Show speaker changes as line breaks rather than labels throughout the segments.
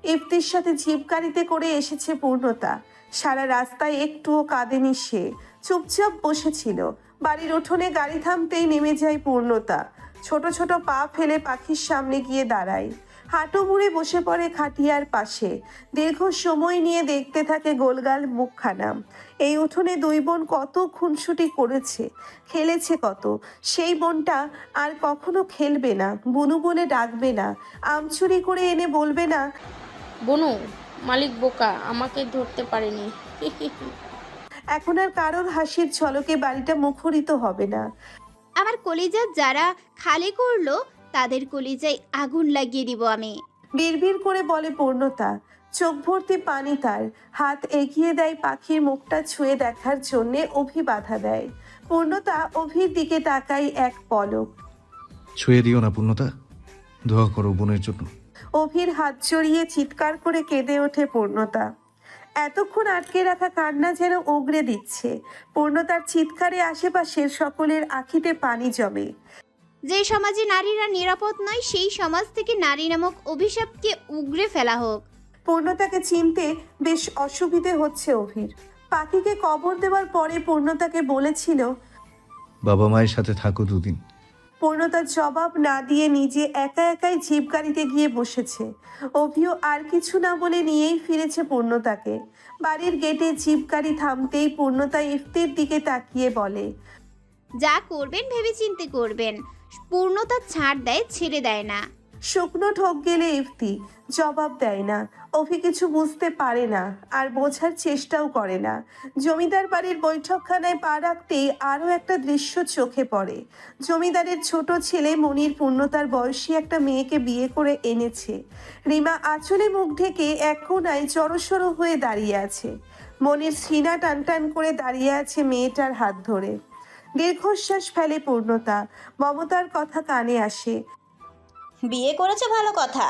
ইফতির সাথে জিপ গাড়িতে করে এসেছে পূর্ণতা। সারা রাস্তায় একটুও কাঁদেনি সে, চুপচাপ বসেছিল। বাড়ির উঠোনে গাড়ি থামতেই নেমে যায় পূর্ণতা। ছোট ছোট পা ফেলে পাখির সামনে গিয়ে দাঁড়ায়। হাঁটু মুড়ে বসে পড়ে খাটিয়ার পাশে। দীর্ঘ সময় নিয়ে দেখতে থাকে গোলগাল মুখখানা। এই উঠোনে দুই বোন কত খুনসুটি করেছে, খেলেছে কত। সেই বোনটা আর কখনো খেলবে না, বুনু বলে ডাকবে না, আম চুরি করে এনে বলবে না
বনু, মালিক বোকা, আমাকে ধরতে পারেনি।
এখন আর কারোর হাসির ঝলকে বাড়িটা মুখরিত হবে না।
আমার কলিজা যারা খালি করলো তাদের কলিজায় আগুন লাগিয়ে দিব আমি।
বিড়বিড় করে বলে পূর্ণতা। চোখ ভর্তি পানি তার। হাত এগিয়ে দেয় পাখির মুখটা ছুঁয়ে দেখার জন্যে। অভি বাধা দেয়। পূর্ণতা অভির দিকে তাকাই এক পলক।
ছুঁয়ে দিও না পূর্ণতা, দোয়া করো বোনের জন্য।
অভির হাত জড়িয়ে চিৎকার করে কেঁদে ওঠে পূর্ণতা। এতক্ষণ আটকে রাখা কান্না যেন উগরে দিচ্ছে। পূর্ণতার চিৎকারে আশেপাশের সকলের আঁখিতে পানি জমে।
যে সমাজে নারীরা নিরাপদ নয় সেই সমাজ থেকে নারী নামক অভিশাপকে উগরে ফেলা হোক।
পূর্ণতাকে চিনতে বেশ অসুবিধে হচ্ছে অভির। পাখিকে কবর দেওয়ার পরে পূর্ণতাকে বলেছিল
বাবা মায়ের সাথে থাকো দুদিন।
পূর্ণতার জবাব না দিয়ে নিজে একা একাই জিপ গাড়িতে গিয়ে বসেছে। অভিও আর কিছু না বলে নিয়েই ফিরেছে পূর্ণতাকে। বাড়ির গেটে জিপ গাড়ি থামতেই পূর্ণতা ইফতির দিকে তাকিয়ে বলে,
যা করবেন ভেবেচিন্তে করবেন। পূর্ণতা ছাড় দেয়, ছেড়ে দেয় না।
শুকনো ঠোক গেলে ইফতি জবাব দেয় না। অভি কিছু বুঝতে পারে না, আর বোঝার চেষ্টাও করে না। জমিদার বাড়ির বৈঠকখানায় পা রাখতেই আরও একটা দৃশ্য চোখে পড়ে। জমিদারের ছোট ছেলে মনির পূর্ণতার বয়সী একটা মেয়েকে বিয়ে করে এনেছে। রিমা আঁচলে মুখ ঢেকে এক কোনায় জড়সড় হয়ে দাঁড়িয়ে আছে। মনির সিনা টান টান করে দাঁড়িয়ে আছে মেয়েটার হাত ধরে। দীর্ঘশ্বাস ফেলে পূর্ণতা। মমতার কথা কানে আসে।
বিয়ে করেছে ভালো কথা,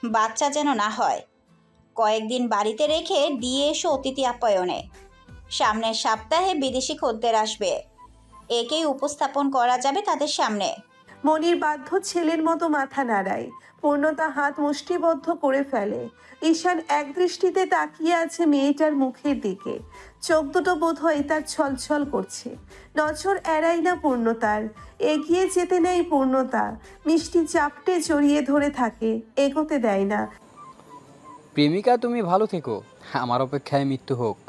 বাচ্চা যেন না হয়। কয়েকদিন বাড়িতে রেখে দিয়ে এসো অতিথি আপ্যায়নে। সামনের সপ্তাহে বিদেশি খদ্দের আসবে, একেই উপস্থাপন করা যাবে তাদের সামনে।
মনির বাধ্য ছেলের মতো মাথা নাড়ায়। পূর্ণতা হাত মুষ্টিবদ্ধ করে ফেলে। ঈশান এক দৃষ্টিতে তাকিয়ে আছে মেয়েটার মুখের দিকে। চোখ দুটো বোধহয় তার ছলছল করছে। নজর এড়াই না পূর্ণতার। এগিয়ে যেতে নেই পূর্ণতা। মিষ্টি চাপটে জড়িয়ে ধরে থাকে, এগোতে দেয় না।
প্রেমিকা তুমি ভালো থেকো, আমার অপেক্ষায় মৃত্যু হোক।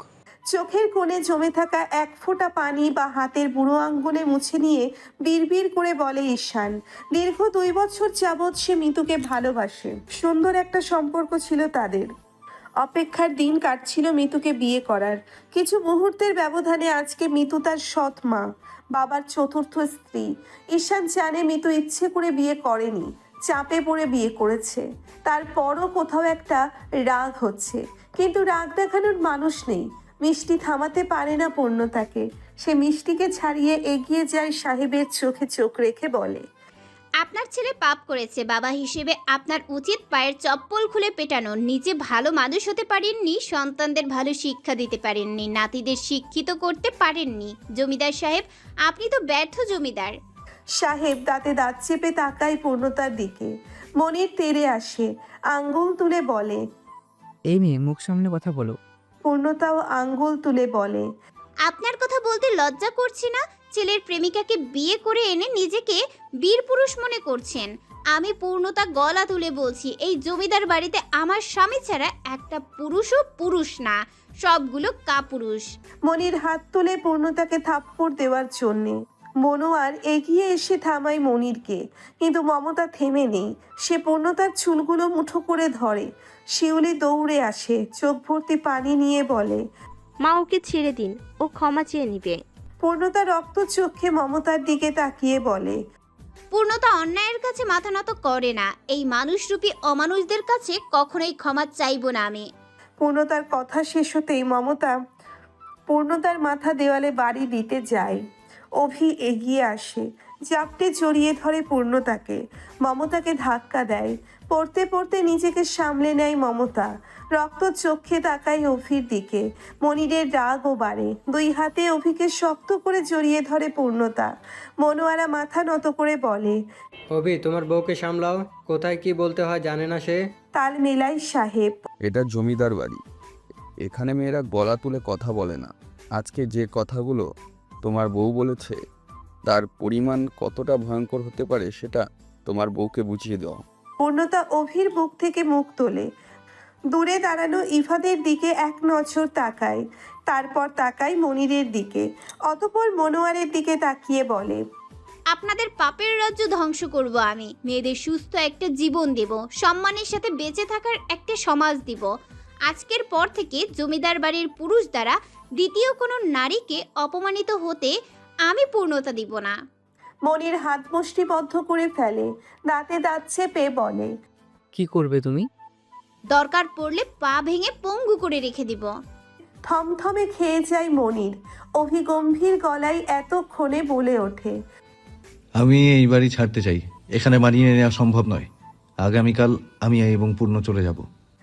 চোখের কোণে জমে থাকা এক ফোঁটা পানি বা হাতের বুড়ো আঙ্গুলে মুছে নিয়ে বিড়বিড় করে বলে ঈশান। দীর্ঘ 2 বছর যাবৎ সে মিতুকে ভালোবাসে। সুন্দর একটা সম্পর্ক ছিল তাদের। অপেক্ষার দিন কাটছিল মিতুকে বিয়ে করার। কিছু মুহূর্তের ব্যবধানে আজকে মিতু তার সৎ মা, বাবার চতুর্থ স্ত্রী। ঈশান জানে মিতু ইচ্ছে করে বিয়ে করেনি, চাপে পড়ে বিয়ে করেছে। তারপরও কোথাও একটা রাগ হচ্ছে, কিন্তু রাগ দেখানোর মানুষ নেই। মিষ্টি থামাতে পারে না পূর্ণতাকে। সে মিষ্টিকে ছাড়িয়ে এগিয়ে যায় সাহেবের চোখে চোখ রেখে বলে,
আপনার ছেলে পাপ করেছে, বাবা হিসেবে আপনার উচিত পায়ের চপ্পল খুলে পেটানো। নিজে ভালো মানুষ হতে পারেননি, সন্তানদের ভালো শিক্ষা দিতে পারেননি, নাতিদের শিক্ষিত করতে পারেননি। জমিদার সাহেব, আপনি তো ব্যর্থ জমিদার।
সাহেব দাঁতে দাঁত চেপে তাকায় পূর্ণতার দিকে। মনির তেড়ে আসে, আঙ্গুল তুলে বলে।
এই মেয়ে, মুখ সামনে কথা বলো।
পূর্ণতাও আঙ্গুল তুলে বলে,
আপনার কথা বলতে লজ্জা করছে না? ছেলের প্রেমিকাকে বিয়ে করে এনে নিজেকে বীর পুরুষ মনে করছেন। আমি পূর্ণতা গলা তুলে বলছি, এই জমিদার বাড়িতে আমার স্বামী ছাড়া একটা পুরুষও পুরুষ না, সবগুলো কাপুরুষ।
মনির হাত তুলে পূর্ণতাকে থাপ্পড় দেওয়ার জন্যে। মনোয়ার এগিয়ে এসে থামায় মনিরকে, কিন্তু মমতা থেমে নেই। সে পূর্ণতার চুলগুলো মুঠো করে ধরে। শিউলি দৌড়ে আসে, চোখ ভর্তি পানি নিয়ে বলে,
মা, ওকে ছেড়ে দিন, ও ক্ষমা চেয়ে নিবে।
পূর্ণতা রক্ত চোখে মমতার দিকে তাকিয়ে বলে,
পূর্ণতা অন্যায়ের কাছে মাথা নত করে না। এই মানুষরূপী অমানুষদের কাছে কখনোই ক্ষমা চাইব না আমি।
পূর্ণতার কথা শেষ হতেই মমতা পূর্ণতার মাথা দেওয়ালে বাড়ি দিতে যায়। অভি এগিয়ে আসে, জাপটে জড়িয়ে ধরে পূর্ণতাকে। মমতাকে ধাক্কা দেয়। পড়তে পড়তে নিজেকে সামলে নেয় মমতা। রক্ত চোখে তাকায় অভির দিকে। মনিরের রাগও বাড়ে। 2 হাতে অভিকে শক্ত করে জড়িয়ে ধরে পূর্ণতা। মনোয়ারা মাথা নত করে বলে,
অভি, তোমার বউকে সামলাও, কোথায় কি বলতে হয় জানে না সে।
তাল মেলাই সাহেব।
এটা জমিদার বাড়ি, এখানে মেয়েরা গলা তুলে কথা বলে না। আজকে যে কথাগুলো তোমার বউ বলেছে তার পরিমাণ কতটা ভয়ঙ্কর হতে পারে সেটা তোমার বউকে বুঝিয়ে দাও।
পূর্ণতা অভির বুক থেকে মুখ তোলে, দূরে দাঁড়ানো ইফাদের দিকে এক নজর তাকায়, তারপর তাকায় মনিরের দিকে, অতঃপর মনোয়ারের দিকে তাকিয়ে বলে,
আপনাদের পাপের রাজ্য ধ্বংস করব আমি। মেয়েদের সুস্থ একটা জীবন দেব, সম্মানের সাথে বেঁচে থাকার একটা সমাজ দিব। আজকের পর থেকে জমিদার বাড়ির পুরুষ দ্বারা দ্বিতীয় কোনো নারীকে অপমানিত হতে আমি পূর্ণতা দিব না।
মনির হাত মুষ্টিবদ্ধ করে ফেলে, দাঁতে দাঁত চেপে বলে,
কি করবে তুমি?
দরকার পড়লে পা ভেঙে পঙ্গু করে রেখে দিব।
থমথমে খেয়ে যায় মনির। অভি গম্ভীর গলায় এতক্ষণে বলে ওঠে,
আমি এই বাড়ি ছাড়তে চাই, এখানে মানিয়ে নেওয়া সম্ভব নয়। আগামীকাল আমি এবং পূর্ণ চলে যাব।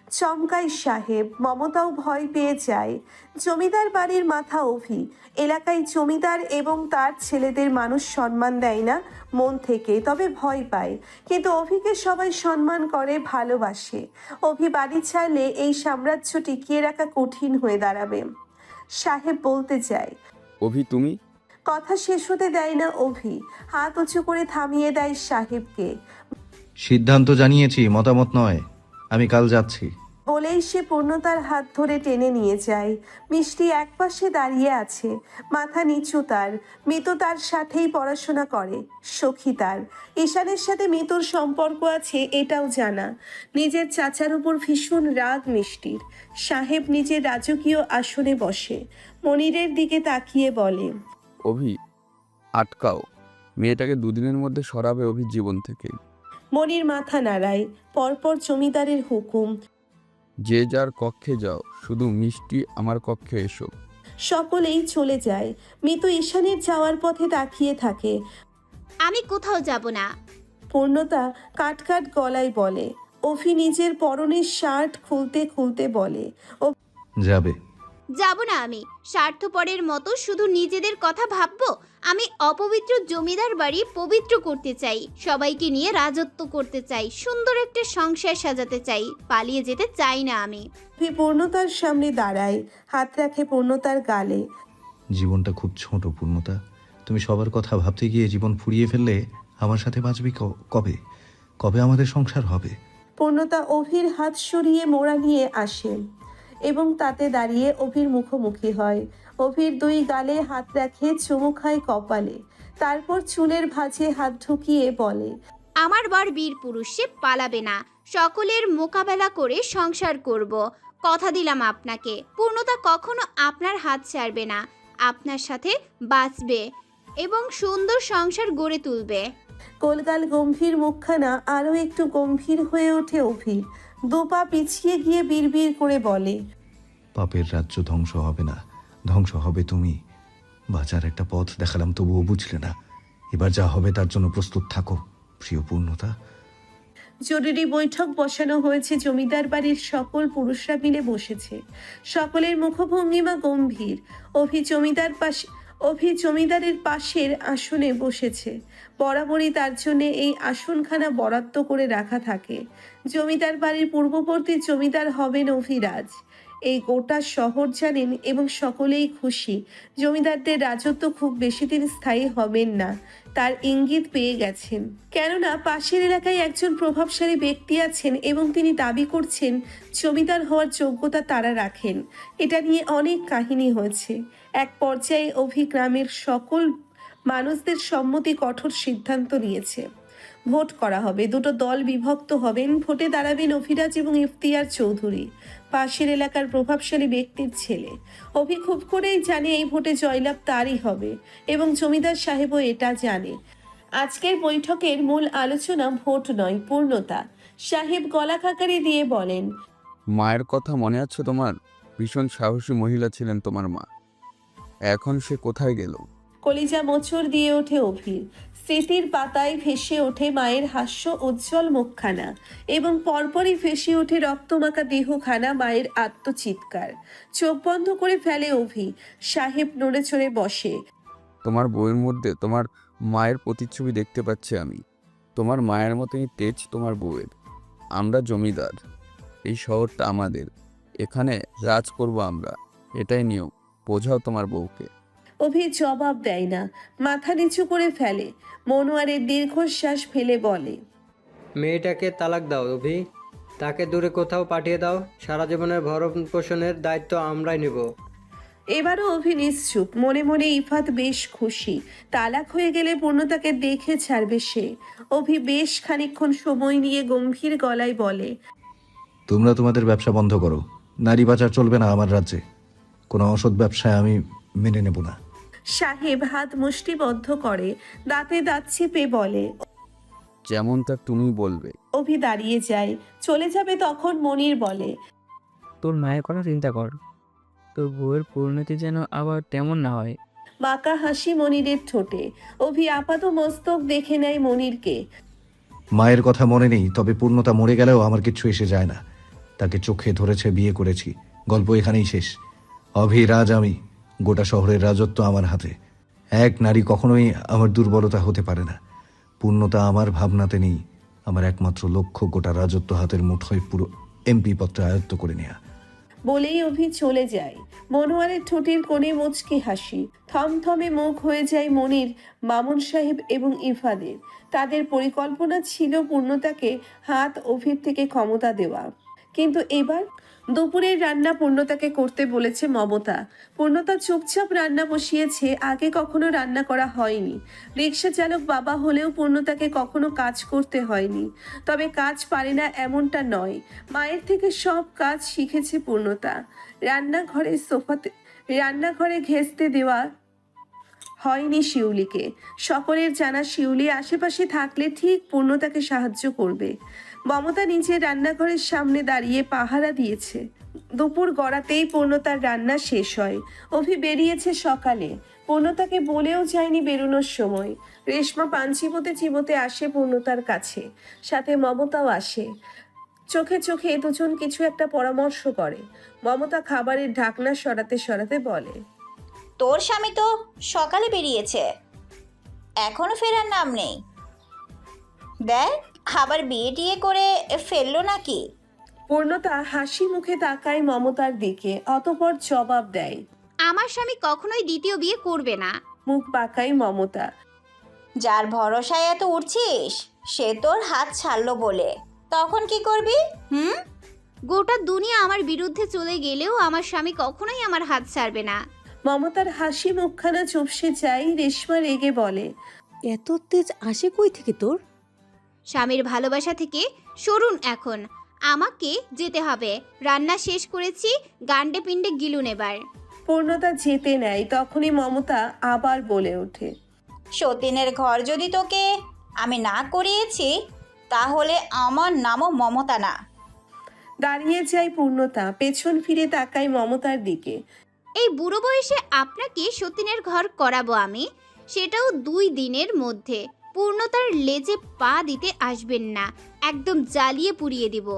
চমকাই সাহেব। মমতাও ভয় পেয়ে যায়। জমিদার বাড়ির মাথা অভি। এলাকায় জমিদার এবং তার ছেলেদের মানুষ সম্মান দেয় না মন থেকে, তবে ভয় পায়। কিন্তু অভিকে সবাই সম্মান করে, ভালোবাসে। অভি বাড়ি ছাড়লে এই সাম্রাজ্য টিকিয়ে রাখা কঠিন হয়ে দাঁড়াবে। সাহেব বলতে চায়,
অভি তুমি?
কথা শেষ হতে দেয় না অভি, হাত উঁচু করে থামিয়ে দেয় সাহেবকে।
সিদ্ধান্ত জানিয়েছি, মতামত নয়। আমি কাল যাচ্ছি।
বলেই সে পূর্ণতার হাত ধরে টেনে নিয়ে যায়। মিষ্টি একপাশে দাঁড়িয়ে আছে, মাথা নিচু তার। মিতু তার সাথেই পড়াশোনা করে, সখী তার। ঈশানের সাথে মিতুর সম্পর্ক আছে এটাও জানা। নিজের চাচার উপর ভীষণ রাগ মিষ্টির। সাহেব নিজের রাজকীয় আসনে বসে, মনিরের দিকে তাকিয়ে বলে,
অভি আটকাও, মেয়েটাকে দুদিনের মধ্যে সরাবে অভির জীবন থেকে।
মনির মাথা নাড়ায়। পরপর জমিদারের হুকুম,
যে যার কক্ষে যাও, শুধু মিষ্টি আমার কক্ষে এসো।
সকলেই চলে যায়। মিতু ঈশানের যাওয়ার পথে তাকিয়ে থাকে।
আমি কোথাও যাব না।
পূর্ণতা কাট কাট গলায় বলে। অভি নিজের পরনের শার্ট খুলতে খুলতে বলে,
যাবে?
যাব না আমি। স্বার্থপরের মতো শুধু নিজেদের কথা ভাববো? আমি অপবিত্র জমিদার বাড়ি পবিত্র করতে চাই, সবাইকে নিয়ে রাজত্ব করতে চাই, সুন্দর একটা সংসার সাজাতে চাই। পালিয়ে যেতে চাই না আমি।
অভি পূর্ণতার সামনে দাঁড়ায়, হাত রাখে পূর্ণতার গালে।
জীবনটা খুব ছোট পূর্ণতা। তুমি সবার কথা ভাবতে গিয়ে জীবন ফুরিয়ে ফেললে আমার সাথে বাঁচবি কবে? কবে আমাদের সংসার হবে?
পূর্ণতা অভির হাত সরিয়ে মোড়া নিয়ে আসে এবং তাতে দাঁড়িয়ে অভির মুখোমুখি হয়। অভির দুই গালে হাত রাখে, চুমু খায় কপালে, তারপর চুলের ভাঁজে হাত ঢুকিয়ে বলে,
আমার বর বীর পুরুষ, সে পালাবে না। সকলের মোকাবেলা করে সংসার করব। কথা দিলাম আপনাকে, পূর্ণতা কখনো আপনার হাত ছাড়বে না, আপনার সাথে বাঁচবে এবং সুন্দর সংসার গড়ে তুলবে।
কোলগাল গম্ভীর মুখখানা আরো একটু গম্ভীর হয়ে ওঠে অভির। দুপা পিছিয়ে গিয়ে বিড়বিড় করে বলে,
পাপের রাজ্য ধ্বংস হবে না, ধ্বংস হবে তুমি। বাঁচার একটা পথ দেখালাম, তবুও বুঝলে না। এবার যা হবে তার জন্য প্রস্তুত থাকো প্রিয় পূর্ণতা।
জরুরি বৈঠক বসানো হয়েছে। জমিদার বাড়ির সকল পুরুষরা মিলে বসেছে। সকলের মুখভঙ্গিমা গম্ভীর। অভি জমিদারের পাশের আসনে বসেছে। বরাবরই তার জন্য এই আসনখানা বরাদ্দ করে রাখা থাকে। জমিদার বাড়ির পূর্ববর্তী জমিদার হবেন অভিরাজ। এই গোটা শহর জানেন এবং সকলেই খুশি। জমিদারদের রাজত্ব খুব বেশি দিন স্থায়ী হবেন না, তার ইঙ্গিত পেয়ে গেছেন। কেননা পাশের এলাকায় একজন প্রভাবশালী ব্যক্তি আছেন এবং তিনি দাবি করছেন জমিদার হওয়ার যোগ্যতা তারা রাখেন। এটা নিয়ে অনেক কাহিনী হয়েছে। এক পর্যায়ে অভি গ্রামের সকল মানুষদের সম্মতি কঠোর সিদ্ধান্ত নিয়েছে। ভোট করা হবে, দুটো দল বিভক্ত হবেন। ভোটে দাঁড়াবেন অভিরাজ এবং ইফতিয়ার চৌধুরী, পাশের এলাকার প্রভাবশালী ব্যক্তির ছেলে। অভি খুব করেই জানে এই ভোটে জয়লাভ তারই হবে এবং জমিদার সাহেবও এটা জানে। আজকের বৈঠকের মূল আলোচনা ভোট নয়, পূর্ণতা। সাহেব গলা খাকারি দিয়ে বলেন,
মায়ের কথা মনে আছে তোমার? ভীষণ সাহসী মহিলা ছিলেন তোমার মা। এখন সে কোথায় গেল?
কলিজা মোচড় দিয়ে ওঠে অভির। স্মৃতির পাতায় ভেসে ওঠে মায়ের হাস্য উজ্জ্বল মুখখানা এবং পরপরই ভেসে ওঠে রক্তমাখা দেহখানা, মায়ের আত্মচিৎকার। চোখ বন্ধ করে ফেলে অভি। সাহেব নড়ে চড়ে বসে।
তোমার বইয়ের মধ্যে তোমার মায়ের প্রতিচ্ছবি দেখতে পাচ্ছি আমি। তোমার মায়ের মতোই তেজ তোমার বউয়ের। আমরা জমিদার, এই শহরটা আমাদের, এখানে রাজ করব আমরা, এটাই নিয়ম। বোঝাও তোমার বউকে।
অভি জবাব দেয় না, মাথা নিচু করে ফেলে। মনোয়ারের দীর্ঘশ্বাস ফেলে বলে,
মেয়েটাকে তালাক দাও অভি, তাকে দূরে কোথাও পাঠিয়ে দাও। সারা জীবনের ভরণ পোষণের দায়িত্ব আমরাই নেব।
এবারও অভি নিশ্চুপ। মনে মনে ইফাত বেশ খুশি, তালাক হয়ে গেলে পূর্ণতাকে দেখে ছাড়বে সে। অভি বেশ খানিকক্ষণ সময় নিয়ে গম্ভীর গলায় বলে,
তোমরা তোমাদের ব্যবসা বন্ধ করো। নারী পাচার চলবে না আমার রাজ্যে। কোনো অসৎ ব্যবসায় আমি মেনে নেব না।
সাহেব হাত মুষ্টিবদ্ধ করে দাঁতে দাঁত চেপে বলে।
যেমনটা তুমি বলবে।
অভি দাঁড়িয়ে যায়, চলে যাবে তখন মনির বলে,
তোর মায়ের কথা চিন্তা কর, তোর বউয়ের পরিণতি যেন আবার তেমন না হয়।
বাঁকা হাসি মনিরের ঠোঁটে। অভি আপাত মস্তক দেখে নেয় মনিরকে।
মায়ের কথা মনে নেই, তবে পূর্ণতা মরে গেলেও আমার কিচ্ছু এসে যায় না। তাকে চোখে ধরেছে, বিয়ে করেছি, গল্প এখানেই শেষ। অভিরাজ আমি, গোটা শহরের রাজত্ব আমার হাতে। এক নারী কখনোই আমার দুর্বলতা হতে পারে না। পূর্ণতা আমার ভাবনাতে নেই। আমার একমাত্র লক্ষ্য গোটা রাজত্ব হাতের মুঠোয় পুরো এমপি পত্র আয়ত্ত করে নেয়া।
বলেই অভি চলে যায়। মনোয়ারের ঠোঁটের কোণে মুচকি হাসি। থমথমে মুখ হয়ে যায় মনির, মামুন সাহেব এবং ইফাদের। তাদের পরিকল্পনা ছিল পূর্ণতাকে হাত অভির থেকে ক্ষমতা দেওয়া, কিন্তু এবার দুপুরের রান্না পূর্ণতাকে করতে বলেছে মমতা। পূর্ণতা চুপচাপ রান্না বসিয়েছে, আগে কখনো রান্না করা হয়নি। রিক্সা চালক বাবা হলেও পূর্ণতাকে কখনো কাজ করতে হয়নি। তবে কাজ পারে না এমনটা নয়, মায়ের থেকে সব কাজ শিখেছে পূর্ণতা। রান্নাঘরে ঘেঁষতে দেওয়া হয়নি শিউলিকে। সকলের জানা শিউলি আশেপাশে থাকলে ঠিক পূর্ণতাকে সাহায্য করবে। মমতা নিজে রান্নাঘরের সামনে দাঁড়িয়ে পাহারা দিয়েছে। দুপুর গড়াতেই পূর্ণতার রান্না শেষ হয়। অভি বেরিয়েছে সকালে, পূর্ণতাকে বলেও যায়নি বেরোনোর সময়। রেশমা পান চিবোতে চিবোতে আসে পূর্ণতার কাছে, সাথে মমতাও আসে। চোখে চোখে দুজন কিছু একটা পরামর্শ করে। মমতা খাবারের ঢাকনা সরাতে সরাতে বলে,
তোর স্বামী তো সকালে বেরিয়েছে, এখনো ফেরার নাম নেই। দেখ আবার বিয়ে টিয়ে করে ফেললো নাকি?
পূর্ণতা হাসি মুখে তাকায় মমতার দিকে, অতঃপর জবাব দেয়।
আমার স্বামী কখনোই দ্বিতীয় বিয়ে করবে না।
মুখ বাঁকায় মমতা।
যার ভরসায় এত উঠছিস সে তোর হাত ছাড়লো বলে তখন কি করবি?
গোটা দুনিয়া আমার বিরুদ্ধে চলে গেলেও আমার স্বামী কখনোই আমার হাত ছাড়বে না।
মমতার হাসি মুখখানা চুপসে যায়। রেশমা রেগে বলে,
এত তেজ আসে কই থেকে তোর?
স্বামীর ভালোবাসা থেকে সরুন এখন, আমাকে যেতে হবে। রান্না শেষ করেছি, গান্ডে পিণ্ডে গিলুন এবার।
পূর্ণতা যেতে নেয়, তখনই মমতা আবার বলে ওঠে,
সতীনের ঘর যদি তোকে আমি না করিয়েছি তাহলে আমার নামও মমতা না।
দাঁড়িয়ে যায় পূর্ণতা, পেছন ফিরে তাকায় মমতার দিকে।
এই বুড়ো বয়সে আপনাকে সতীনের ঘর করাবো আমি, সেটাও 2 দিনের মধ্যে। পূর্ণতার লেজে পা দিতে আসবেন না, একদম জ্বালিয়ে পুড়িয়ে দিব।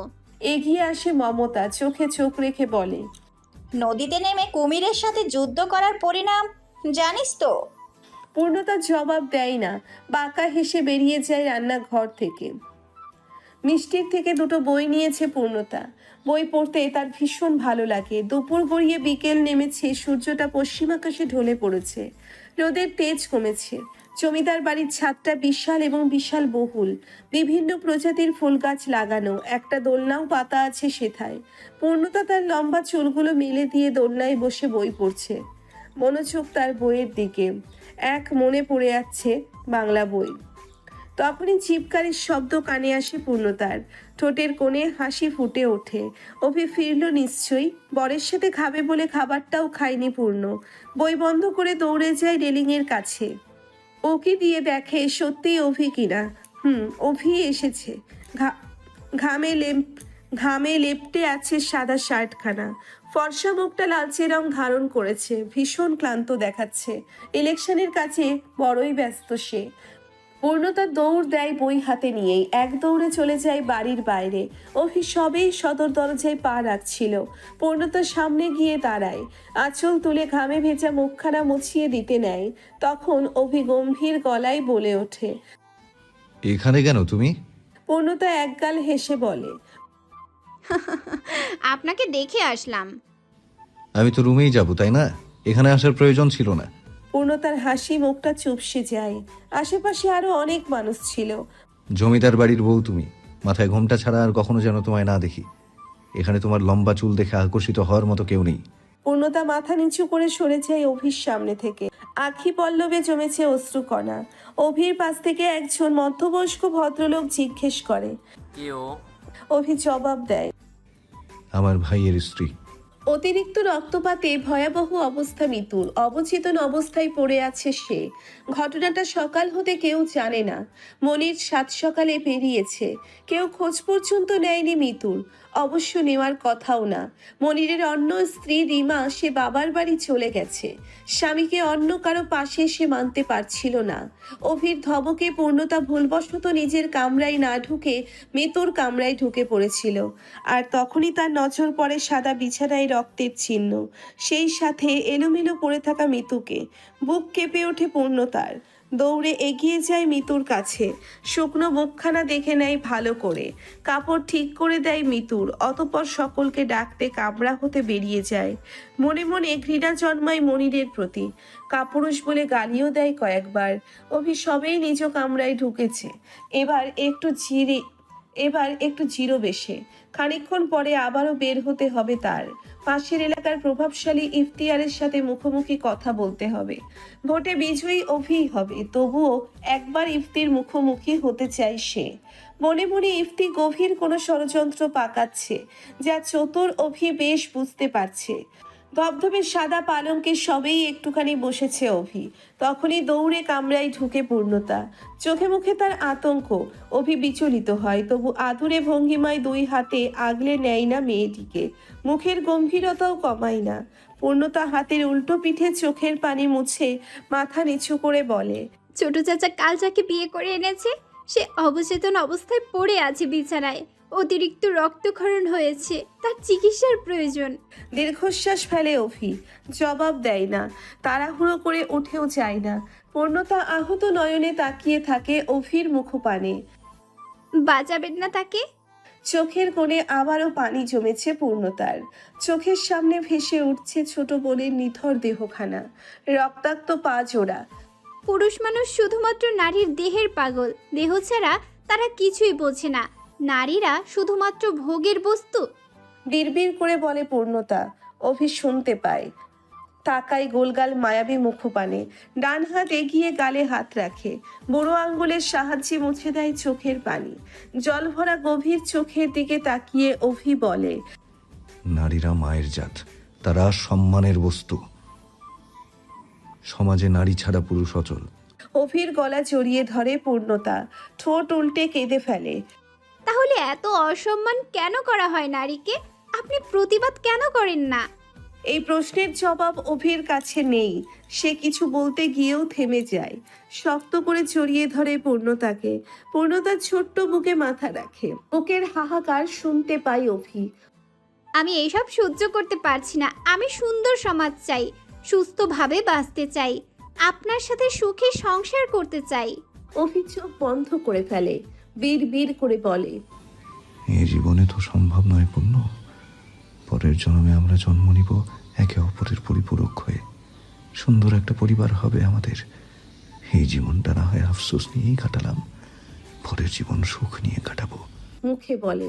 এগিয়ে আসে মমতা, চোখে চোখ রেখে বলে,
নদীতে নেমে কুমিরের সাথে যুদ্ধ করার পরিণাম জানিস তো?
পূর্ণতা জবাব দেয় না, বাঁকা হেসে বেরিয়ে যায় রান্নাঘর থেকে। মিষ্টির থেকে 2টো বই নিয়েছে পূর্ণতা। বই পড়তে তার ভীষণ ভালো লাগে। দুপুর গড়িয়ে বিকেল নেমেছে, সূর্যটা পশ্চিম আকাশে ঢলে পড়েছে, রোদের তেজ কমেছে। জমিদার বাড়ির ছাদটা বিশাল এবং বিশাল বহুল, বিভিন্ন প্রজাতির ফুল গাছ লাগানো। একটা দোলনাও পাতা আছে সেথায়। পূর্ণতা তার লম্বা চুলগুলো মেলে দিয়ে দোলনায় বসে বই পড়ছে, মনোযোগ তার বইয়ের দিকে। এক মনে পড়ে যাচ্ছে বাংলা বই। তখনই চিৎকারের শব্দ কানে আসে পূর্ণতার, ঠোঁটের কোণে হাসি ফুটে ওঠে। অভি ফিরল নিশ্চয়ই, বরের সাথে খাবে বলে খাবারটাও খায়নি পূর্ণ। বই বন্ধ করে দৌড়ে যায় রেলিংয়ের কাছে। ওকে দিয়ে দেখে সত্যিই অভি কিনা। অভি এসেছে। ঘামে লেপ্টে আছে সাদা শার্টখানা, ফর্সা মুখটা লালচে রং ধারণ করেছে, ভীষণ ক্লান্ত দেখাচ্ছে। ইলেকশনের কাছে বড়ই ব্যস্ত সে। পূর্ণতা দৌড় দেয় বই হাতে নিয়েই, এক দৌড়ে চলে যায় বাড়ির বাইরে। অভি সবেই সদর দরজায় পা রাখছিল, পূর্ণতার সামনে গিয়ে দাঁড়ায়, আঁচল তুলে ঘামে ভেজা মুখখানা মুছিয়ে দিতে নেয়। তখন অভি গম্ভীর গলায় বলে ওঠে,
এখানে কেন তুমি?
পূর্ণতা একগাল হেসে বলে,
আপনাকে দেখে আসলাম।
আমি তো রুমেই যাব, তাই না? এখানে আসার প্রয়োজন ছিল না।
পূর্ণতার হাসি মুখটা চুপসে যায়। আশেপাশে আরো অনেক মানুষ ছিল।
জমিদার বাড়ির বউ তুমি, মাথায় ঘোমটা ছাড়া আর কখনো যেন তোমায় না দেখি। এখানে তোমার লম্বা চুল দেখে আকর্ষিত হওয়ার মতো কেউ নেই।
পূর্ণতা মাথা নিচু করে সরে যায় অভির সামনে থেকে। আখি পল্লবে জমেছে অশ্রুকণা। অভির পাশ থেকে একজন মধ্যবয়স্ক ভদ্রলোক জিজ্ঞেস করে। অভি জবাব দেয়,
আমার ভাইয়ের স্ত্রী।
অতিরিক্ত রক্তপাতে ভয়াবহ অবস্থা মিতুর। অবচেতন অবস্থায় পড়ে আছে সে। ঘটনাটা সকাল হতে কেউ জানে না। মনির 7 সকালে পেরিয়েছে। কেউ খোঁজ পর্যন্ত নেয়নি মিতুর। অবশ্য নেওয়ার কথাও না। মনিরের অন্য স্ত্রী রিমা সে বাবার বাড়ি চলে গেছে। স্বামীকে অন্য কারো পাশে সে মানতে পারছিল না। অভির ধমকে পূর্ণতা ভুলবশত নিজের কামরায় না ঢুকে মিতুর কামরায় ঢুকে পড়েছিল। আর তখনই তার নজর পড়ে সাদা বিছানায় রক্তের চিহ্ন, সেই সাথে এলোমেলো পড়ে থাকা মিতুকে। বুক কেঁপে ওঠে পূর্ণতার। দৌড়ে এগিয়ে যায় মিতুর কাছে। শুকনো মুখখানা দেখে নেয় ভালো করে। কাপড় ঠিক করে দেয় মিতুর। অতঃপর সকলকে ডাকতে কামরা হতে বেরিয়ে যায়। মনে মনে ঘৃণা জন্মায় মনিরের প্রতি। কাপুরুষ বলে গালিও দেয় কয়েকবার। অভি সবেই নিজ কামরায় ঢুকেছে। এবার একটু জিরো বেশে। খানিকক্ষণ পরে আবারও বের হতে হবে তার। পাশের এলাকার প্রভাবশালী ইফতিয়ারের সাথে মুখোমুখি কথা বলতে হবে। ভোটে বিজয়ী অভিই হবে, তবুও একবার ইফতির মুখোমুখি হতে চায় সে। মনে মনে ইফতি গভীর কোনো ষড়যন্ত্র পাকাচ্ছে, যা চতুর অভি বেশ বুঝতে পারছে। ধবধবে সাদা পালঙ্কে সবেই একটুখানি বসেছে অভি। তখনই দৌড়ে কামরায় ঢুকে পূর্ণতা। চোখে মুখে তার আতঙ্ক। অভি বিচলিত হয়, তবু আদুরে ভঙ্গিমায় 2 হাতে আগলে নেয় না মেয়েটিকে। মুখের গম্ভীরতাও কমায় না। পূর্ণতা হাতের উল্টো পিঠে চোখের পানি মুছে মাথা নিচু করে বলে,
ছোট চাচা কাল যাকে বিয়ে করে এনেছে সে অবচেতন অবস্থায় পড়ে আছে বিছানায়। অতিরিক্ত রক্তক্ষরণ হয়েছে, তার চিকিৎসার প্রয়োজন।
দীর্ঘশ্বাস ফেলে অভি। জবাব দেয় না, তাড়াহুড়ো করে উঠেও যায় না। পূর্ণতা আহত নয়নে তাকিয়ে থাকে অভির মুখপানে।
বাঁচাবেন না তাকে?
চোখের কোণে আবারও পানি জমেছে পূর্ণতার। চোখের সামনে ভেসে উঠছে ছোট বোনের নিথর দেহখানা, রক্তাক্ত পা জোড়া।
পুরুষ মানুষ শুধুমাত্র নারীর দেহের পাগল। দেহ ছাড়া তারা কিছুই বোঝে না। নারীরা শুধুমাত্র ভোগের বস্তু।
বিড়বিড় করে বলে পূর্ণতা। অভি শুনতে পায়। তাকায় গোলগাল মায়াবী মুখপানে। ডান হাত এগিয়ে গালে হাত রাখে। বুড়ো আঙ্গুলের সাহায্যে মুছে দেয় চোখের পানি। জল ভরা গভীর চোখের দিকে তাকিয়ে অভি বলে,
নারীরা মায়ের জাত, তারা সম্মানের বস্তু। সমাজে নারী ছাড়া পুরুষ অচল।
অভির গলা জড়িয়ে ধরে পূর্ণতা। ঠোঁট উল্টে কেঁদে ফেলে।
তাহলে এত অসম্মান কেন করা হয় নারীকে? আপনি প্রতিবাদ কেন করেন না?
এই প্রশ্নের জবাব অভির কাছে নেই। সে কিছু বলতে গিয়েও থেমে যায়। শক্ত করে জড়িয়ে ধরে পূর্ণতাকে। পূর্ণতার ছোট্ট বুকে মাথা রাখে। বুকের হাহাকার শুনতে পাই অভি।
আমি এইসব সহ্য করতে পারছি না। আমি সুন্দর সমাজ চাই, সুস্থভাবে বাঁচতে চাই, আপনার সাথে সুখে সংসার করতে চাই।
অভি চোখ বন্ধ করে ফেলে। বিড় করে বলে,
এই জীবনে তো সম্ভব নয় পূর্ণ। পরের জন্মে আমরা জন্ম নিব একে অপরের পরিপূরক হয়ে। সুন্দর একটা পরিবার হবে আমাদের। এই জীবনটা না হয় আফসোস নিয়েই কাটালাম, পরের জীবন সুখ নিয়ে কাটাবো।
মুখে বলে,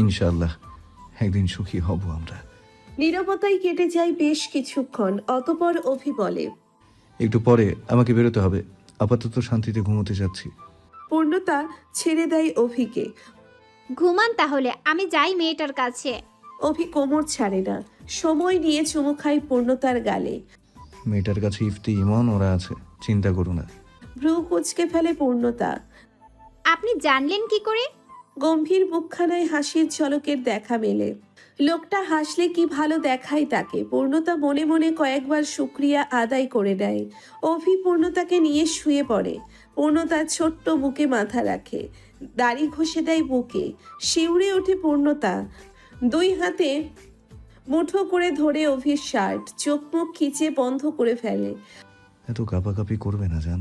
ইনশাআল্লাহ একদিন সুখী হব আমরা।
নীরবতায় কেটে যায় বেশ কিছুক্ষণ। অতঃপর অভি বলে,
একটু পরে আমাকে বেরোতে হবে, আপাতত শান্তিতে ঘুমোতে যাচ্ছি।
পূর্ণতা ছেড়ে দেয় অভিকে।
ঘুমান তাহলে, আমি যাই মেয়েটার কাছে।
অভি কোমর ছাড়ে না। সময় নিয়ে চুমু খায় পূর্ণতার গালে।
মেয়েটার কাছে ইফতি ইমন ওরা আছে, চিন্তা করো না।
ভ্রু কুঁচকে ফেলে পূর্ণতা।
আপনি জানলেন কি করে?
গম্ভীর মুখখানায় হাসির ঝলকের দেখা মেলে। লোকটা হাসলে কি ভালো দেখায় তাকে। পূর্ণতা মনে মনে কয়েকবার শুকরিয়া আদায় করে নেয়। অভি পূর্ণতাকে নিয়ে শুয়ে পড়ে। পূর্ণতার ছোট্ট বুকে মাথা রাখে। দাড়ি ঘষে দেয় বুকে। শিউরে ওঠে পূর্ণতা। 2 হাতে মুঠো করে ধরে অভির শার্ট। চোখ মুখ খিচে বন্ধ করে ফেলে।
এত কাঁপাকাঁপি করবে না জান।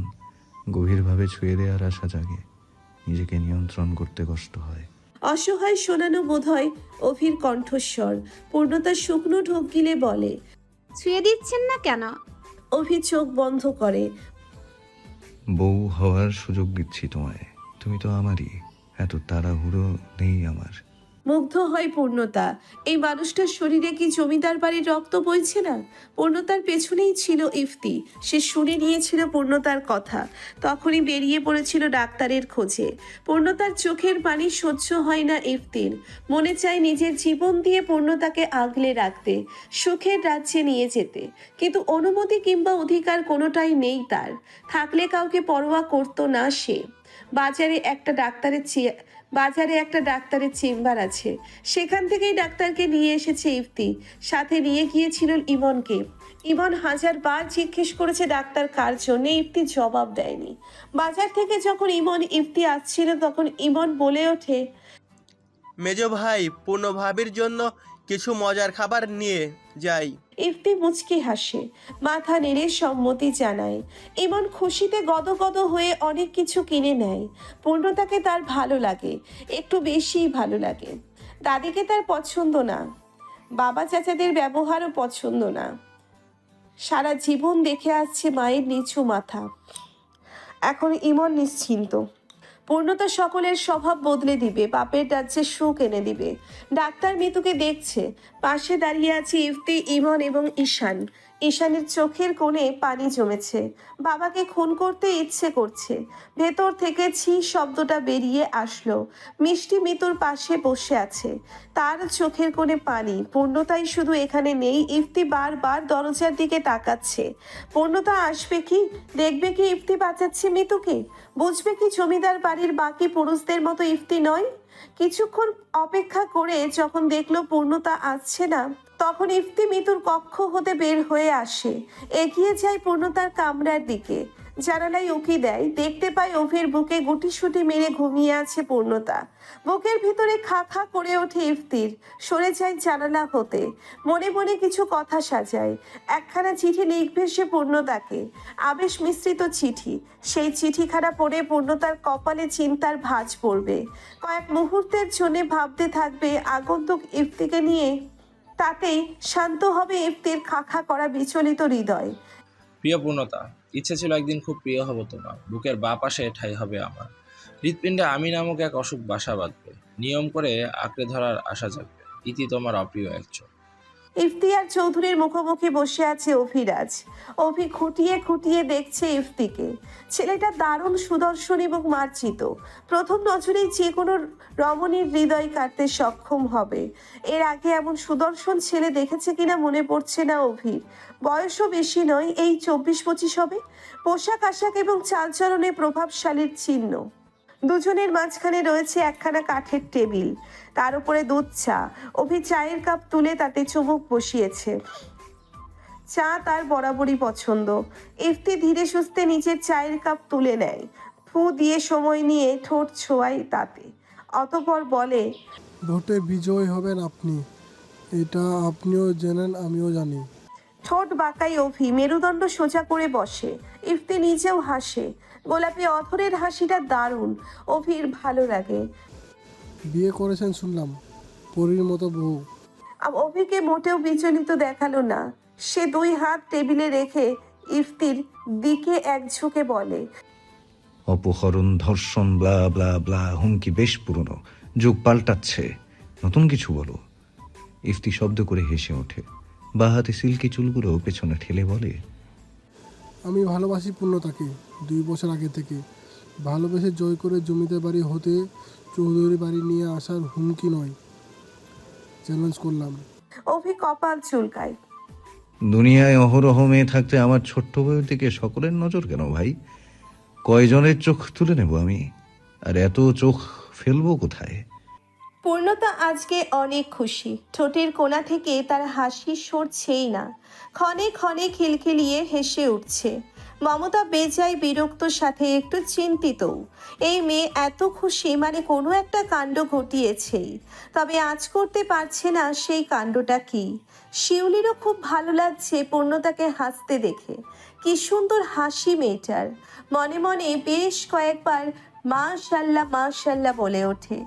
গভীরভাবে ছুঁয়ে দেওয়ার আশা জাগে, নিজেকে নিয়ন্ত্রণ করতে কষ্ট হয়।
অসহায় শোনানো বোধহয় অভির কণ্ঠস্বর। পূর্ণতা শুকনো ঢোক গিলে বলে,
ছুঁয়ে দিচ্ছেন না কেন?
অভি চোখ বন্ধ করে।
বউ হওয়ার সুযোগ দিচ্ছি তোমায়, তুমি তো আমারই, এত তাড়াহুড়ো নেই আমার।
মুগ্ধ হয় পূর্ণতা। এই মানুষটার শরীরে কি জমিদার বাড়ির রক্ত বইছে না? পূর্ণতার পেছনেই ছিল ইফতি। সে শুনে নিয়েছিল পূর্ণতার কথা, তখনই বেরিয়ে পড়েছিল ডাক্তারের খোঁজে। পূর্ণতার চোখের পানি সহ্য হয় না ইফতির। মনে চায় নিজের জীবন দিয়ে পূর্ণতাকে আগলে রাখতে, সুখের রাজ্যে নিয়ে যেতে, কিন্তু অনুমতি কিংবা অধিকার কোনোটাই নেই তার। থাকলে কাউকে পরোয়া করতো না সে। বাজারে একটা ডাক্তারের চেম্বার আছে, সেখান থেকেই ডাক্তারকে নিয়ে এসেছে ইফতি। সাথে নিয়ে গিয়েছিল ইমনকে। ইমন 1000 বার জিজ্ঞেস করেছে ডাক্তার কার জন্য, ইফতি জবাব দেয়নি। বাজার থেকে যখন ইফতি আসছিল তখন ইমন বলে ওঠে,
মেজো ভাই পূর্ণ ভাবির জন্য কিছু মজার খাবার নিয়ে যাই।
ইফতি মুচকি হাসে, মাথা নেড়ে সম্মতি জানায়। ইমন খুশিতে গদগদ হয়ে অনেক কিছু কিনে নেয়। পূর্ণতাকে তার ভালো লাগে, একটু বেশিই ভালো লাগে। দাদিকে তার পছন্দ না, বাবা চাচাদের ব্যবহারও পছন্দ না। সারা জীবন দেখে আসছে মায়ের নিচু মাথা। এখন ইমন নিশ্চিন্ত। পূর্ণতা সকলের স্বভাব বদলে দিবে, বাপের রাজ্যে সুখ এনে দিবে। ডাক্তার মিতুকে দেখছে। পাশে দাঁড়িয়ে আছে ইফতি, ইমন এবং ঈশান। ঈশানের চোখের কোণে পানি জমেছে। বাবাকে খুন করতে ইচ্ছে করছে। ভেতর থেকে ছি শব্দটা বেরিয়ে আসলো। মিষ্টি মিতুর পাশে বসে আছে, তার চোখের কোণে পানি। পূর্ণতাই শুধু এখানে নেই। ইফতি বারবার দরজার দিকে তাকাচ্ছে। পূর্ণতা আসবে কি? দেখবে কি ইফতি বাঁচাচ্ছে মিতুকে? বুঝবে কি জমিদার বাড়ির বাকি পুরুষদের মতো ইফতি নয়? কিছুক্ষণ অপেক্ষা করে যখন দেখলো পূর্ণতা আসছে না, তখন ইফতি মিতুর কক্ষ হতে বের হয়ে আসে। এগিয়ে যায় পূর্ণতার কামরার দিকে। জানালায় উকি দেয়, দেখতে পায় অভির বুকে গুটিসুটি মেরে ঘুমিয়ে আছে পূর্ণতা। বুকের ভিতরে খা খা করে ওঠে ইফতির। সরে যায় জানালা হতে, মনে মনে কিছু কথা সাজায়। একখানা চিঠি লিখবে সে পূর্ণতাকে, আবেশ মিশ্রিত চিঠি। সেই চিঠিখানা পড়ে পূর্ণতার কপালে চিন্তার ভাঁজ পড়বে। কয়েক মুহূর্তের জন্য ভাবতে থাকবে আগন্তুক ইফতিকে নিয়ে। তাতেই শান্ত হবে ইফতির খাখা করা বিচলিত হৃদয়।
প্রিয় পূর্ণতা, ইচ্ছে ছিল একদিন খুব প্রিয় হব তোমার, বুকের বাঁ পাশে ঠাঁই হবে আমার। হৃৎপিণ্ডে আমি নামক এক অসুখ বাসা বাঁধবে, নিয়ম করে আঁকড়ে ধরার আশা জাগবে। ইতি তোমার অপ্রিয় এক চোখ।
ইফতিয়ার চৌধুরীর মুখোমুখি বসে আছে অভিরাজ। অভি খুঁটিয়ে খুঁটিয়ে দেখছে ইফতিকে। ছেলেটা দারুণ সুদর্শন এবং মার্জিত। প্রথম নজরেই যে কোনো রমণীর হৃদয় কাটতে সক্ষম হবে। এর আগে এমন সুদর্শন ছেলে দেখেছে কিনা মনে পড়ছে না অভির। বয়সও বেশি নয়, এই 24-25 হবে। পোশাক আশাক এবং চালচলনে প্রভাবশালীর চিহ্ন। দুজনের মাঝখানে রয়েছে একখানা কাঠের টেবিল, তার উপরে দুধ চা। অভি চায়ের কাপ তুলে তাতে চুমুক বসিয়েছে। চা তার বরাবরই পছন্দ। ইফতি ধীরে সুস্থে নিজের চায়ের কাপ তুলে নেয়, ফু দিয়ে সময় নিয়ে ঠোঁট ছোঁয়ায় তাতে। অতঃপর বলে,
ভোটে বিজয় হবেন আপনি, এটা আপনিও জানেন আমিও জানি।
ঠোঁট বাঁকায় অভি, মেরুদণ্ড সোজা করে বসে। ইফতি নিজেও হাসে। গোলাপি অথরের হাসিটা দারুণ, অভির ভালো লাগে।
বিয়ে করেছেন শুনলাম, পরীর মতো বউ।
অভিকে মোটেও বিচলিত দেখালো না। সে 2 হাত টেবিলে রেখে ইফতির দিকে এক ঝুঁকে বলে,
অপহরণ, ধর্ষণ, ব্লা ব্লা ব্লা হুমকি বেশ পুরনো, যুগ পাল্টাচ্ছে, নতুন কিছু বলো। ইফতি শব্দ করে হেসে ওঠে, বা হাতে সিল্কি চুলগুলো পেছনে ঠেলে বলে,
আমি ভালোবাসি পূর্ণতাকে 2 বছর আগে থেকে। ভালোবেসে জয় করে জমিদার বাড়ি হতে চৌধুরী বাড়ি নিয়ে আসার হুমকি নয়, চ্যালেঞ্জ করলাম।
অভি কপাল চুলকায়।
দুনিয়ায় অহরহ মেয়ে থাকতে আমার ছোট্ট বউয়ের দিকে সকলের নজর কেন ভাই? কয়জনের চোখ তুলে নেব আমি, আর এত চোখ ফেলবো কোথায়?
পূর্ণতা আজকে অনেক খুশি। ঠোঁটের কোণা থেকে তার হাসি সরছেই না, ক্ষণে ক্ষণে খিলখিলিয়ে হেসে উঠছে। মমতা বেজায় বিরক্ত, সাথে একটু চিন্তিতও। এই মেয়ে এত খুশি মানে কোনো একটা কাণ্ড ঘটিয়েছেই, তবে আজ করতে পারছে না সেই কাণ্ডটা কি। শিউলিরও খুব ভালো লাগছে পূর্ণতাকে হাসতে দেখে। কি সুন্দর হাসি মেয়েটার। মনে মনে বেশ কয়েকবার মাশাল্লাহ মাশাল্লাহ বলে ওঠে।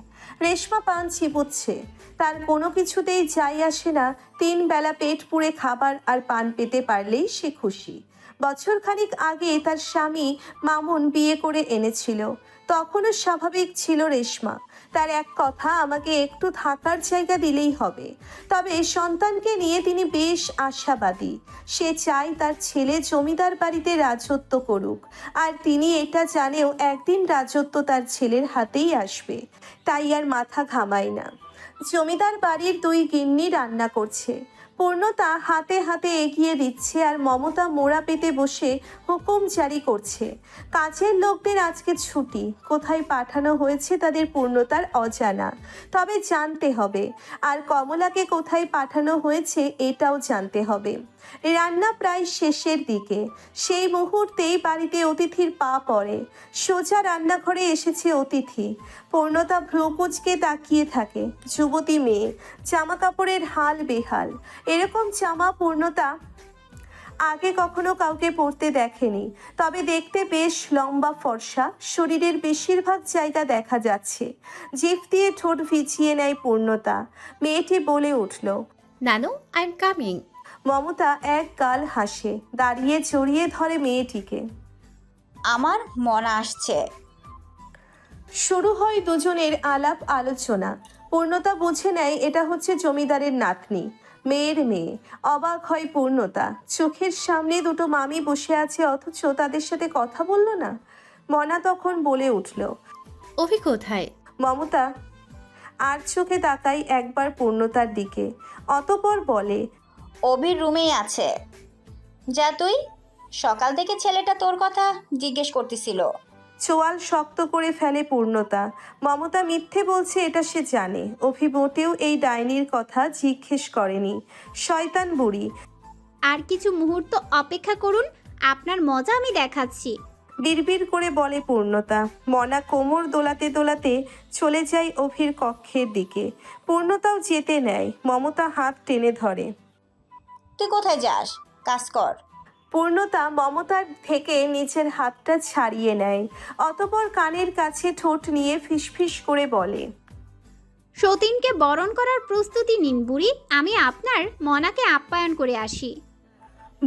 রেশমা পান চিবুচ্ছে। তার কোনো কিছুতেই যাই আসে না, 3 বেলা পেট পুড়ে খাবার আর পান পেতে পারলেই সে খুশি। বছরখানিক আগে তার স্বামী মামুন বিয়ে করে এনেছিল, তখনও স্বাভাবিক ছিল রেশমা। তার এক কথা, আমাকে একটু থাকার জায়গা দিলেই হবে। তবে সন্তানকে নিয়ে তিনি বেশ আশাবাদী। সে চায় তার ছেলে জমিদার বাড়িতে রাজত্ব করুক, আর তিনি এটা জানেও একদিন রাজত্ব তার ছেলের হাতেই আসবে। তাই আর মাথা ঘামায় না। জমিদার বাড়ির 2 গিন্নি রান্না করছে। পূর্ণতা হাতে হাতে এগিয়ে দিচ্ছে আর মমতা মোড়া পেতে বসে হুকুম জারি করছে। কাজের লোকদের আজকে ছুটি, কোথায় পাঠানো হয়েছে তাদের পূর্ণতার অজানা, তবে জানতে হবে। আর কমলাকে কোথায় পাঠানো হয়েছে এটাও জানতে হবে। রান্না প্রায় শেষের দিকে। সেই মুহূর্তেই বাড়িতে অতিথির পা পড়ে। সোজা রান্নাঘরে এসেছে অতিথি। পূর্ণতা ভ্রুকুচকে তাকিয়ে থাকে। যুবতী মেয়ে, জামা কাপড়ের হাল বেহাল। এরকম জামা পূর্ণতা আগে কখনো কাউকে পরতে দেখেনি। তবে দেখতে বেশ লম্বা ফর্সা, শরীরের বেশিরভাগ জায়গা দেখা যাচ্ছে। জিভ দিয়ে ঠোঁট ভিজিয়ে নেয় পূর্ণতা। মেয়েটি বলে উঠল,
নানু, আই এম কামিং।
মমতা এক গাল হাসে, দাঁড়িয়ে জড়িয়ে ধরে মেয়েটিকে।
আমার মনা আসছে।
শুরু হয় দুজনের আলাপ আলোচনা। পূর্ণতা বুঝে নেয় এটা হচ্ছে জমিদারের নাতনি, মেয়ের মেয়ে। অবাক হয় পূর্ণতা। চোখের সামনে 2 মামি বসে আছে, অথচ তাদের সাথে কথা বলল না। মনা তখন বলে উঠল,
অভি কোথায়?
মমতা আর চোখে তাকাই একবার পূর্ণতার দিকে, অতঃপর বলে,
অভির রুমেই আছে। যা তুই। সকাল থেকে ছেলেটা তোর কথা জিজ্ঞেস করতেছিল।
চোয়াল শক্ত করে ফেলে পূর্ণতা। মমতা মিথ্যে বলছে এটা সে জানে। অভি মোটেও এই ডাইনির কথা জিজ্ঞেস করেনি। শয়তান বুড়ি।
আর কিছু মুহূর্ত অপেক্ষা করুন, আপনার মজা আমি দেখাচ্ছি।
বিড়বিড় করে বলে পূর্ণতা। মনা কোমর দোলাতে দোলাতে চলে যায় অভির কক্ষের দিকে। পূর্ণতাও যেতে নেয়। মমতা হাত টেনে ধরে।
তুই কোথায় যাস? কাজ কর।
পূর্ণতা মমতার থেকে নিজের হাতটা ছাড়িয়ে নেয়, অতঃপর কানের কাছে ঠোঁট নিয়ে ফিসফিস করে বলে,
সতীনকে বরণ করার প্রস্তুতি নিন বুড়ি, আমি আপনার মনাকে আপ্যায়ন করে আসি।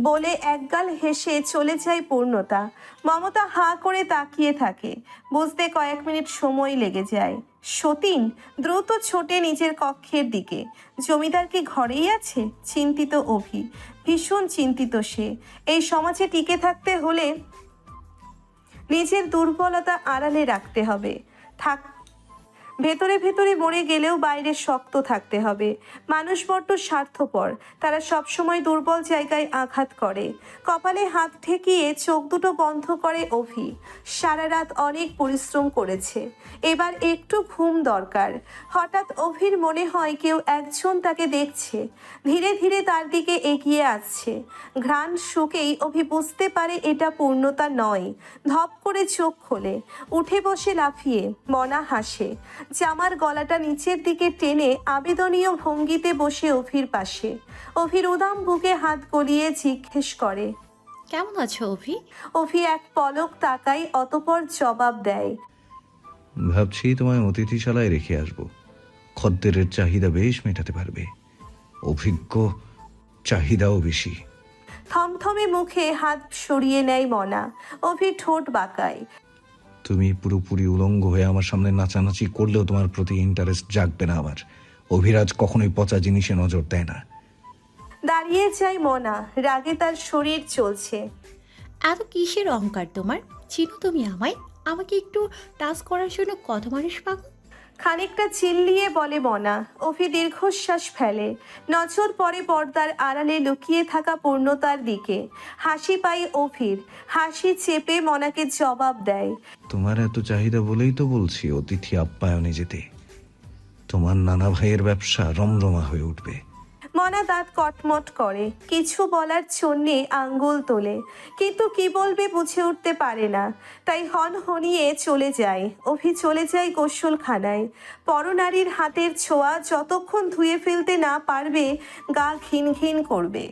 বলে একগাল হেসে চলে যায় পূর্ণতা। মমতা হাঁ করে তাকিয়ে থাকে। বুঝতে কয়েক মিনিট সময় লেগে যায়। সতীন দ্রুত ছোটে নিজের কক্ষের দিকে। জমিদার কি ঘরেই আছে? চিন্তিত অভি, ভীষণ চিন্তিত সে। এই সমাজে টিকে থাকতে হলে নিজের দুর্বলতা আড়ালে রাখতে হবে। ভেতরে ভেতরে মরে গেলেও বাইরে শক্ত থাকতে হবে। মানুষ বড্ড স্বার্থপর, তারা সবসময় দুর্বল জায়গায় আঘাত করে। কপালে হাত ঠেকিয়ে চোখ দুটো বন্ধ করে অভি। সারা রাত অনেক পরিশ্রম করেছে, এবার একটু ঘুম দরকার। হঠাৎ অভির মনে হয় কেউ একজন তাকে দেখছে, ধীরে ধীরে তার দিকে এগিয়ে আসছে। ঘ্রাণ শুকেই অভি বুঝতে পারে এটা পূর্ণতা নয়। ধপ করে চোখ খোলে, উঠে বসে লাফিয়ে। মনা হাসে। জামার গলাটা নিচের দিকে টেনে আবেদনীয় ভঙ্গিতে বসে অভির পাশে। অভির উদাম বুকে হাত গলিয়ে জিজ্ঞেস করে,
কেমন আছো অভি?
অভি এক পলক তাকাই, অতঃপর জবাব দেয়,
ভাবছি তোমায় অতিথিশালায় রেখে আসবো। খদ্দেরের চাহিদা বেশ মেটাতে পারবে, অভিজ্ঞ চাহিদাও বেশি।
থমথমে মুখে হাত সরিয়ে নেয় মনা। অভি ঠোঁট বাঁকায়।
তুমি পুরোপুরি উলঙ্গ হয়ে আমার সামনে নাচানাচি করলেও তোমার প্রতি ইন্টারেস্ট জাগবে না আমার। অভিরাজ কখনোই পচা জিনিসে নজর দেয় না।
দাঁড়িয়ে যায় মনা, রাগে তার শরীর চলছে।
এত কিসের অহংকার তোমার? চিনো তুমি আমায়? আমাকে একটু টাচ করার জন্য কত মানুষ পাগল।
খানিকটা চিল্লিয়ে বলে মনা। অভি দীর্ঘশ্বাস ফেলে। নজর পড়ে পর্দার আড়ালে লুকিয়ে থাকা পূর্ণতার দিকে। হাসি পায় অভির। হাসি চেপে মনাকে জবাব দেয়,
তোমার এত চাহিদা বলেই তো বলছি অতিথি আপ্যায়নে যেতে। তোমার নানা ভাইয়ের ব্যবসা রমরমা হয়ে উঠবে।
মনা দাঁত কটমট করে, কিছু বলার জন্যে আঙ্গুল তোলে, কিন্তু কি বলবে বুঝে উঠতে পারে না। তাই হনহনিয়ে চলে যায়। অভি চলে যায় গোসলখানায়। পরনারীর হাতের ছোঁয়া যতক্ষণ ধুয়ে ফেলতে না পারবে গা ঘিন ঘিন করবে।